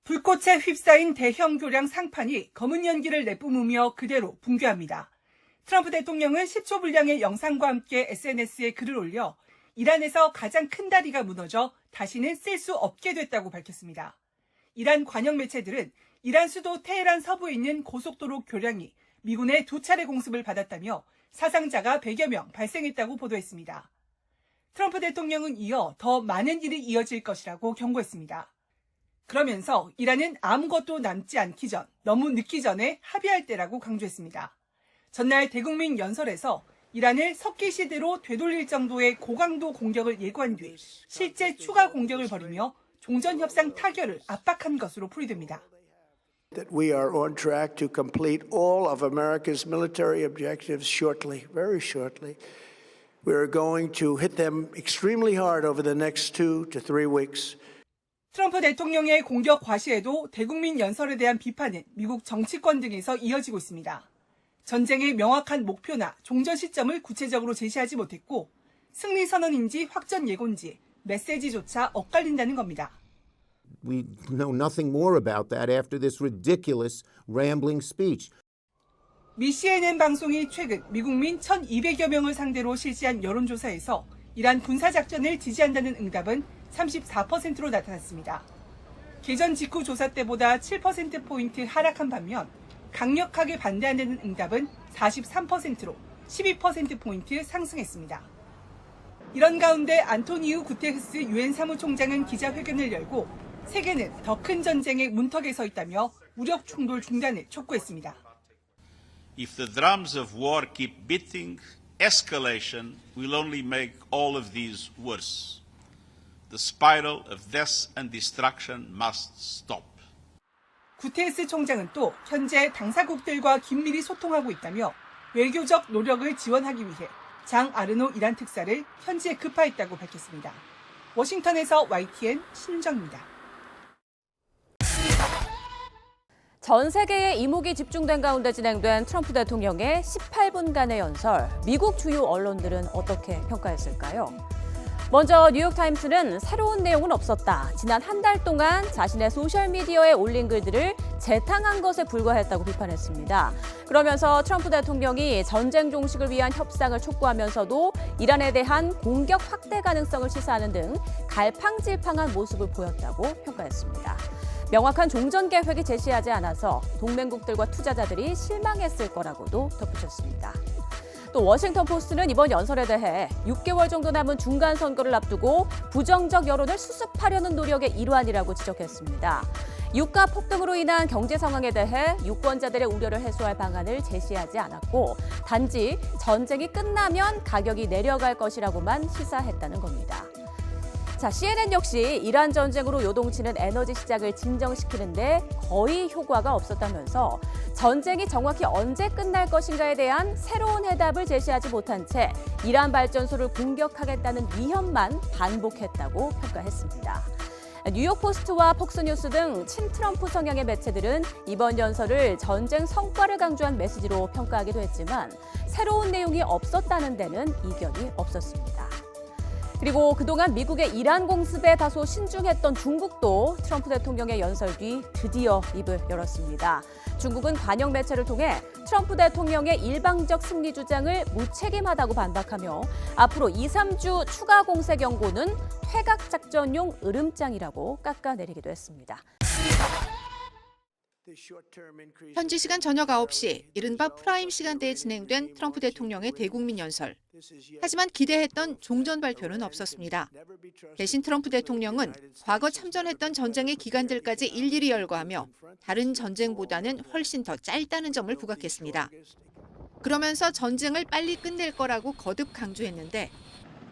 불꽃에 휩싸인 대형 교량 상판이 검은 연기를 내뿜으며 그대로 붕괴합니다. 트럼프 대통령은 10초 분량의 영상과 함께 SNS에 글을 올려 이란에서 가장 큰 다리가 무너져 다시는 쓸 수 없게 됐다고 밝혔습니다. 이란 관영 매체들은 이란 수도 테헤란 서부에 있는 고속도로 교량이 미군의 2차례 공습을 받았다며 사상자가 100여 명 발생했다고 보도했습니다. 트럼프 대통령은 이어 더 많은 일이 이어질 것이라고 경고했습니다. 그러면서 이란은 아무것도 남지 않기 전, 너무 늦기 전에 합의할 때라고 강조했습니다. 전날 대국민 연설에서 이란을 석기 시대로 되돌릴 정도의 고강도 공격을 예고한 뒤 실제 추가 공격을 벌이며 종전협상 타결을 압박한 것으로 풀이됩니다. That we are on track to complete all of America's military objectives shortly, very shortly. We are going to hit them extremely hard over the next 2 to 3 weeks. 트럼프 대통령의 공격 과시에도 대국민 연설에 대한 비판은 미국 정치권 등에서 이어지고 있습니다. 전쟁의 명확한 목표나 종전 시점을 구체적으로 제시하지 못했고 승리 선언인지 확전 예고인지 메시지조차 엇갈린다는 겁니다. We know nothing more about that after this ridiculous rambling speech. 미 CNN 방송이 최근 미국민 1,200여 명을 상대로 실시한 여론조사에서 이란 군사작전을 지지한다는 응답은 34%로 나타났습니다. 개전 직후 조사 때보다 7%포인트 하락한 반면 강력하게 반대한다는 응답은 43%로 12%포인트 상승했습니다. 이런 가운데 안토니우 구테르스 유엔 사무총장은 기자회견을 열고 세계는 더 큰 전쟁의 문턱에 서 있다며 무력 충돌 중단을 촉구했습니다. If the drums of war keep beating, escalation will only make all of these worse. The spiral of death and destruction must stop. 구테르스 총장은 또 현재 당사국들과 긴밀히 소통하고 있다며 외교적 노력을 지원하기 위해 장 아르노 이란 특사를 현지에 급파했다고 밝혔습니다. 워싱턴에서 YTN 신윤정입니다. 전 세계에 이목이 집중된 가운데 진행된 트럼프 대통령의 18분간의 연설, 미국 주요 언론들은 어떻게 평가했을까요? 먼저 뉴욕타임스는 새로운 내용은 없었다. 지난 한 달 동안 자신의 소셜미디어에 올린 글들을 재탕한 것에 불과했다고 비판했습니다. 그러면서 트럼프 대통령이 전쟁 종식을 위한 협상을 촉구하면서도 이란에 대한 공격 확대 가능성을 시사하는 등 갈팡질팡한 모습을 보였다고 평가했습니다. 명확한 종전 계획이 제시하지 않아서 동맹국들과 투자자들이 실망했을 거라고도 덧붙였습니다. 또 워싱턴 포스트는 이번 연설에 대해 6개월 정도 남은 중간 선거를 앞두고 부정적 여론을 수습하려는 노력의 일환이라고 지적했습니다. 유가 폭등으로 인한 경제 상황에 대해 유권자들의 우려를 해소할 방안을 제시하지 않았고 단지 전쟁이 끝나면 가격이 내려갈 것이라고만 시사했다는 겁니다. 자, CNN 역시 이란 전쟁으로 요동치는 에너지 시장을 진정시키는데 거의 효과가 없었다면서 전쟁이 정확히 언제 끝날 것인가에 대한 새로운 해답을 제시하지 못한 채 이란 발전소를 공격하겠다는 위협만 반복했다고 평가했습니다. 뉴욕포스트와 폭스뉴스 등 친트럼프 성향의 매체들은 이번 연설을 전쟁 성과를 강조한 메시지로 평가하기도 했지만 새로운 내용이 없었다는 데는 이견이 없었습니다. 그리고 그동안 미국의 이란 공습에 다소 신중했던 중국도 트럼프 대통령의 연설 뒤 드디어 입을 열었습니다. 중국은 관영 매체를 통해 트럼프 대통령의 일방적 승리 주장을 무책임하다고 반박하며 앞으로 2, 3주 추가 공세 경고는 퇴각 작전용 으름장이라고 깎아내리기도 했습니다. 현지 시간 저녁 9시, 이른바 프라임 시간대에 진행된 트럼프 대통령의 대국민 연설. 하지만 기대했던 종전 발표는 없었습니다. 대신 트럼프 대통령은 과거 참전했던 전쟁의 기간들까지 일일이 열거하며 다른 전쟁보다는 훨씬 더 짧다는 점을 부각했습니다. 그러면서 전쟁을 빨리 끝낼 거라고 거듭 강조했는데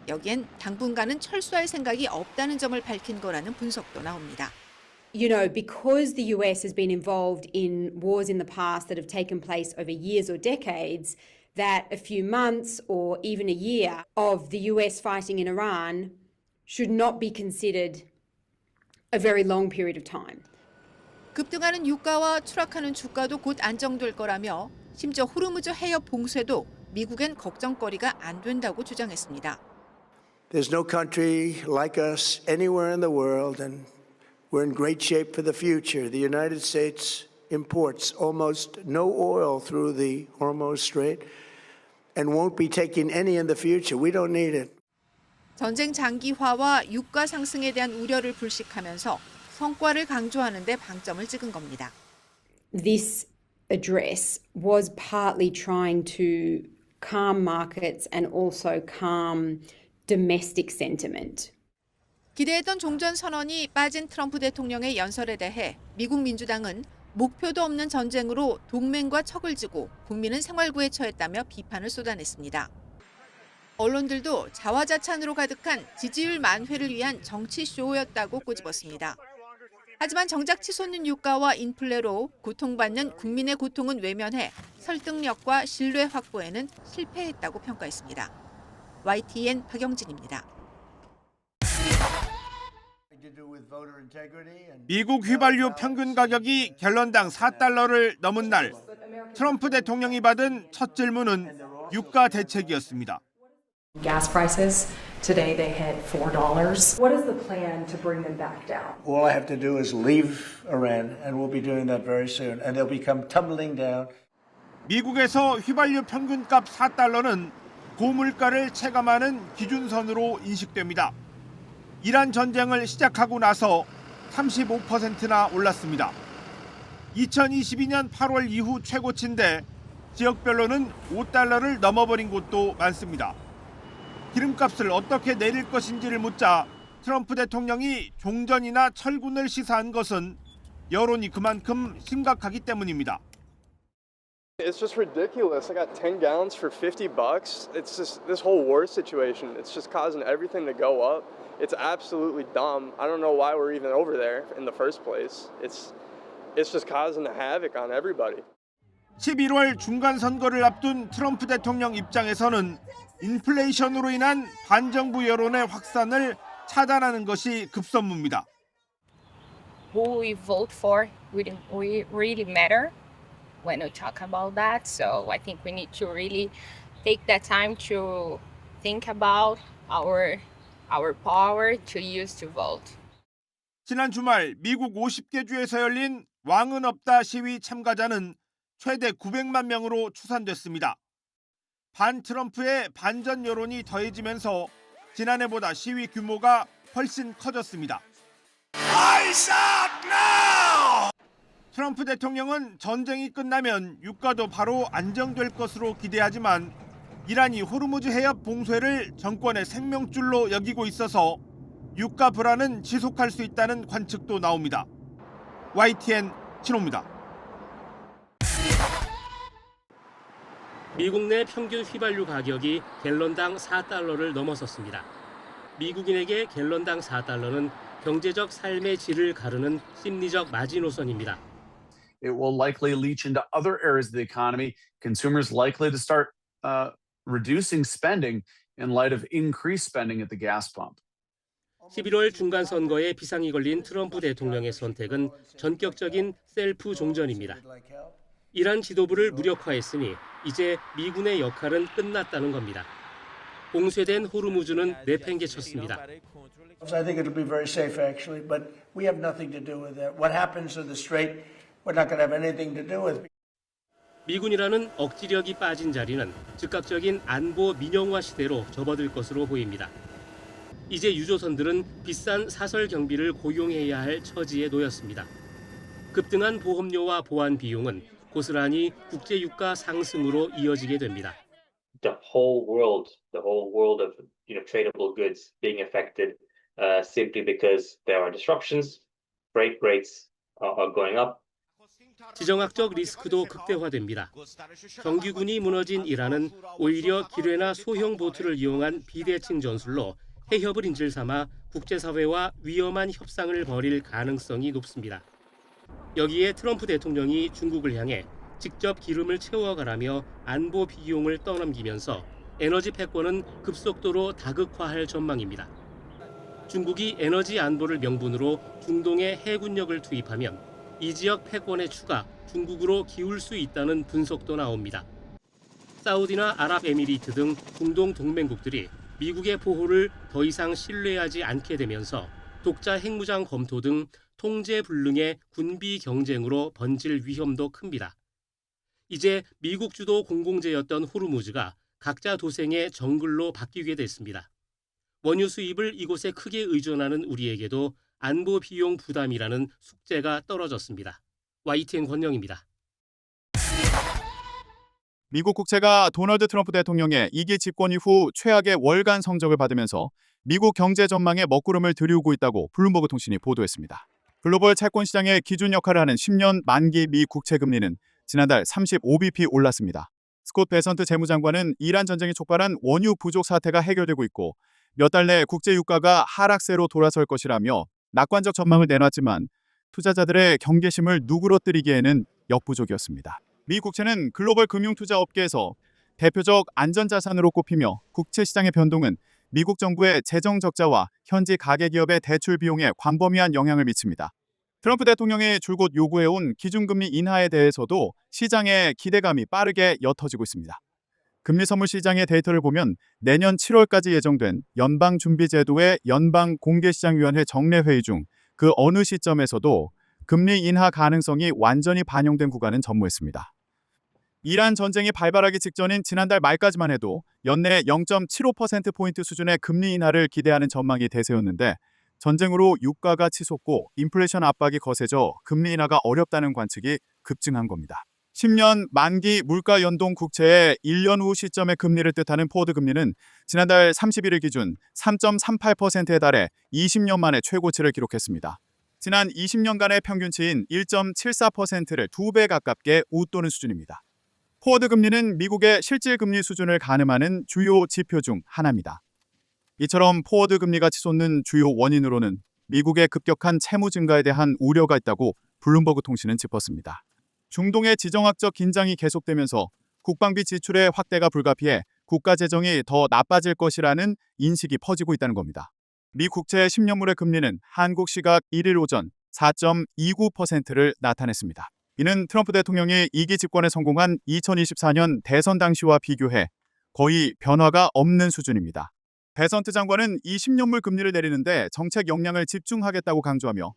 여기엔 당분간은 철수할 생각이 없다는 점을 밝힌 거라는 분석도 나옵니다. You know, because the US has been involved in wars in the past that have taken place over years or decades, that a few months or even a year of the US fighting in Iran should not be considered a very long period of time. 급등하는 유가와 추락하는 주가도 곧 안정될 거라며 심지어 호르무즈 해협 봉쇄도 미국엔 걱정거리가 안 된다고 주장했습니다. There's no country like us anywhere in the world, and We're in great shape for the future. The United States imports almost no oil through the Hormuz Strait and won't be taking any in the future. We don't need it. 전쟁 장기화와 유가 상승에 대한 우려를 불식하면서 성과를 강조하는 데 방점을 찍은 겁니다. This address was partly trying to calm markets and also calm domestic sentiment. 기대했던 종전 선언이 빠진 트럼프 대통령의 연설에 대해 미국 민주당은 목표도 없는 전쟁으로 동맹과 척을 지고 국민은 생활고에 처했다며 비판을 쏟아냈습니다. 언론들도 자화자찬으로 가득한 지지율 만회를 위한 정치 쇼였다고 꼬집었습니다. 하지만 정작 치솟는 유가와 인플레로 고통받는 국민의 고통은 외면해 설득력과 신뢰 확보에는 실패했다고 평가했습니다. YTN 박영진입니다. 미국 휘발유 평균 가격이 갤런당 4달러를 넘은 날, 트럼프 대통령이 받은 첫 질문은 유가 대책이었습니다. Gas prices, today they hit $4. What is the plan to bring them back down? All I have to do is leave Iran, and we'll be doing that very soon, and they'll become tumbling down. 미국에서 휘발유 평균값 4달러는 고물가를 체감하는 기준선으로 인식됩니다. 이란 전쟁을 시작하고 나서 35%나 올랐습니다. 2022년 8월 이후 최고치인데 지역별로는 5달러를 넘어버린 곳도 많습니다. 기름값을 어떻게 내릴 것인지를 묻자 트럼프 대통령이 종전이나 철군을 시사한 것은 여론이 그만큼 심각하기 때문입니다. It's just ridiculous. I got 10 gallons for $50. It's just this whole war situation. It's just causing everything to go up. It's absolutely dumb. I don't know why we're even over there in the first place. It's just causing havoc on everybody. 11월 중간 선거를 앞둔 트럼프 대통령 입장에서는 인플레이션으로 인한 반정부 여론의 확산을 차단하는 것이 급선무입니다. Who we vote for really matter when we talk about that. So I think we need to really take that time to think about our power to use to vote. 지난 주말 미국 50개 주에서 열린 왕은 없다 시위 참가자는 최대 900만 명으로 추산됐습니다. 반 트럼프의 반전 여론이 더해지면서 지난해보다 시위 규모가 훨씬 커졌습니다. 트럼프 대통령은 전쟁이 끝나면 유가도 바로 안정될 것으로 기대하지만 이란이 호르무즈 해협 봉쇄를 정권의 생명줄로 여기고 있어서 유가 불안은 지속할 수 있다는 관측도 나옵니다. YTN 신호입니다. 미국 내 평균 휘발유 가격이 갤런당 4달러를 넘어섰습니다. 미국인에게 갤런당 4달러는 경제적 삶의 질을 가르는 심리적 마지노선입니다. It will likely leach into other areas of the economy. Consumers likely to start reducing spending in light of increased spending at the gas pump. 11월 중간 선거에 비상이 걸린 트럼프 대통령의 선택은 전격적인 셀프 종전입니다. 이란 지도부를 무력화했으니 이제 미군의 역할은 끝났다는 겁니다. 봉쇄된 호르무즈는 내팽개쳤습니다. I think it'll be very safe actually, but we have nothing to do with that. What happens in the strait, we're not going to have anything to do with. 미군이라는 억지력이 빠진 자리는 즉각적인 안보 민영화 시대로 접어들 것으로 보입니다. 이제 유조선들은 비싼 사설 경비를 고용해야 할 처지에 놓였습니다. 급등한 보험료와 보안 비용은 고스란히 국제 유가 상승으로 이어지게 됩니다. The whole world of tradable goods being affected simply because there are disruptions, freight rates are going up. 지정학적 리스크도 극대화됩니다. 정규군이 무너진 이란은 오히려 기뢰나 소형 보트를 이용한 비대칭 전술로 해협을 인질 삼아 국제사회와 위험한 협상을 벌일 가능성이 높습니다. 여기에 트럼프 대통령이 중국을 향해 직접 기름을 채워가라며 안보 비용을 떠넘기면서 에너지 패권은 급속도로 다극화할 전망입니다. 중국이 에너지 안보를 명분으로 중동에 해군력을 투입하면 이 지역 패권의 추가 중국으로 기울 수 있다는 분석도 나옵니다. 사우디나 아랍에미리트 등 중동 동맹국들이 미국의 보호를 더 이상 신뢰하지 않게 되면서 독자 핵무장 검토 등 통제 불능의 군비 경쟁으로 번질 위험도 큽니다. 이제 미국 주도 공공재였던 호르무즈가 각자 도생의 정글로 바뀌게 됐습니다. 원유 수입을 이곳에 크게 의존하는 우리에게도 안보 비용 부담이라는 숙제가 떨어졌습니다. YTN 권영입니다. 미국 국채가 도널드 트럼프 대통령의 2기 집권 이후 최악의 월간 성적을 받으면서 미국 경제 전망에 먹구름을 들이우고 있다고 블룸버그 통신이 보도했습니다. 글로벌 채권 시장의 기준 역할을 하는 10년 만기 미 국채 금리는 지난달 35bp 올랐습니다. 스콧 베선트 재무장관은 이란 전쟁이 촉발한 원유 부족 사태가 해결되고 있고 몇 달 내 국제 유가가 하락세로 돌아설 것이라며 낙관적 전망을 내놨지만 투자자들의 경계심을 누그러뜨리기에는 역부족이었습니다. 미 국채는 글로벌 금융투자 업계에서 대표적 안전자산으로 꼽히며 국채 시장의 변동은 미국 정부의 재정 적자와 현지 가계기업의 대출 비용에 광범위한 영향을 미칩니다. 트럼프 대통령이 줄곧 요구해온 기준금리 인하에 대해서도 시장의 기대감이 빠르게 옅어지고 있습니다. 금리 선물 시장의 데이터를 보면 내년 7월까지 예정된 연방준비제도의 연방공개시장위원회 정례회의 중 그 어느 시점에서도 금리 인하 가능성이 완전히 반영된 구간은 전무했습니다. 이란 전쟁이 발발하기 직전인 지난달 말까지만 해도 연내 0.75%포인트 수준의 금리 인하를 기대하는 전망이 대세였는데 전쟁으로 유가가 치솟고 인플레이션 압박이 거세져 금리 인하가 어렵다는 관측이 급증한 겁니다. 10년 만기 물가 연동 국채의 1년 후 시점의 금리를 뜻하는 포워드 금리는 지난달 31일 기준 3.38%에 달해 20년 만에 최고치를 기록했습니다. 지난 20년간의 평균치인 1.74%를 2배 가깝게 웃도는 수준입니다. 포워드 금리는 미국의 실질 금리 수준을 가늠하는 주요 지표 중 하나입니다. 이처럼 포워드 금리가 치솟는 주요 원인으로는 미국의 급격한 채무 증가에 대한 우려가 있다고 블룸버그 통신은 짚었습니다. 중동의 지정학적 긴장이 계속되면서 국방비 지출의 확대가 불가피해 국가 재정이 더 나빠질 것이라는 인식이 퍼지고 있다는 겁니다. 미 국채 10년물의 금리는 한국 시각 1일 오전 4.29%를 나타냈습니다. 이는 트럼프 대통령이 2기 집권에 성공한 2024년 대선 당시와 비교해 거의 변화가 없는 수준입니다. 베선트 장관은 이 10년물 금리를 내리는데 정책 역량을 집중하겠다고 강조하며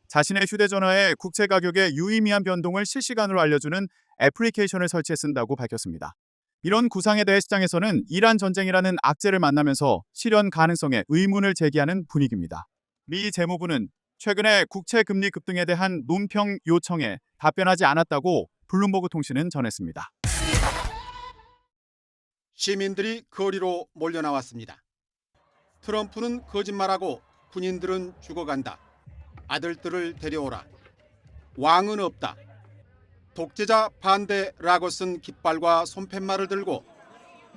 자신의 휴대전화에 국채 가격의 유의미한 변동을 실시간으로 알려주는 애플리케이션을 설치해 쓴다고 밝혔습니다. 이런 구상에 대해 시장에서는 이란 전쟁이라는 악재를 만나면서 실현 가능성에 의문을 제기하는 분위기입니다. 미 재무부는 최근에 국채 금리 급등에 대한 논평 요청에 답변하지 않았다고 블룸버그 통신은 전했습니다. 시민들이 거리로 몰려나왔습니다. 트럼프는 거짓말하고 군인들은 죽어간다. 아들들을 데려오라. 왕은 없다. 독재자 반대라고 쓴 깃발과 손팻말을 들고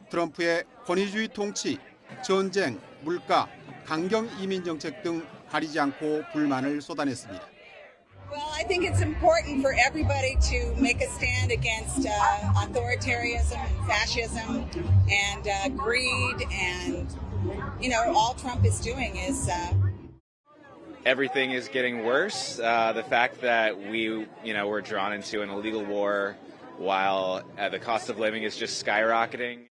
트럼프의 권위주의 통치, 전쟁, 물가, 강경 이민 정책 등 가리지 않고 불만을 쏟아냈습니다. Well, I think it's important for everybody to make a stand against authoritarianism and fascism and greed and, all Trump is doing is everything is getting worse. The fact that we're drawn into an illegal war while the cost of living is just skyrocketing.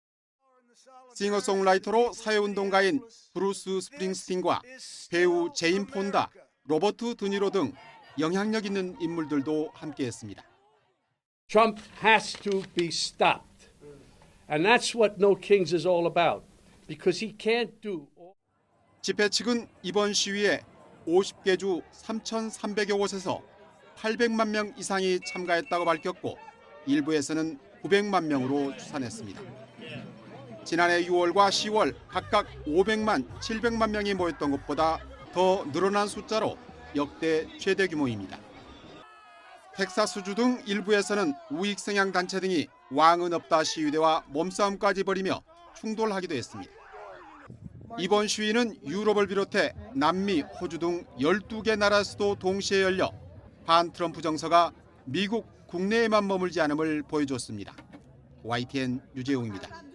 싱어송라이터로 사회운동가인 브루스 스프링스틴과 배우 제인 폰다, 로버트 드니로 등 영향력 있는 인물들도 함께했습니다. Trump has to be stopped. And that's what No Kings is all about. Because he can't do. 집회 측은 이번 시위에 50개 주 3,300여 곳에서 800만 명 이상이 참가했다고 밝혔고 일부에서는 900만 명으로 추산했습니다. 지난해 6월과 10월 각각 500만, 700만 명이 모였던 것보다 더 늘어난 숫자로 역대 최대 규모입니다. 텍사스주 등 일부에서는 우익성향 단체 등이 왕은 없다 시위대와 몸싸움까지 벌이며 충돌하기도 했습니다. 이번 시위는 유럽을 비롯해 남미, 호주 등 12개 나라에서도 동시에 열려 반 트럼프 정서가 미국 국내에만 머물지 않음을 보여줬습니다. YTN 유재용입니다.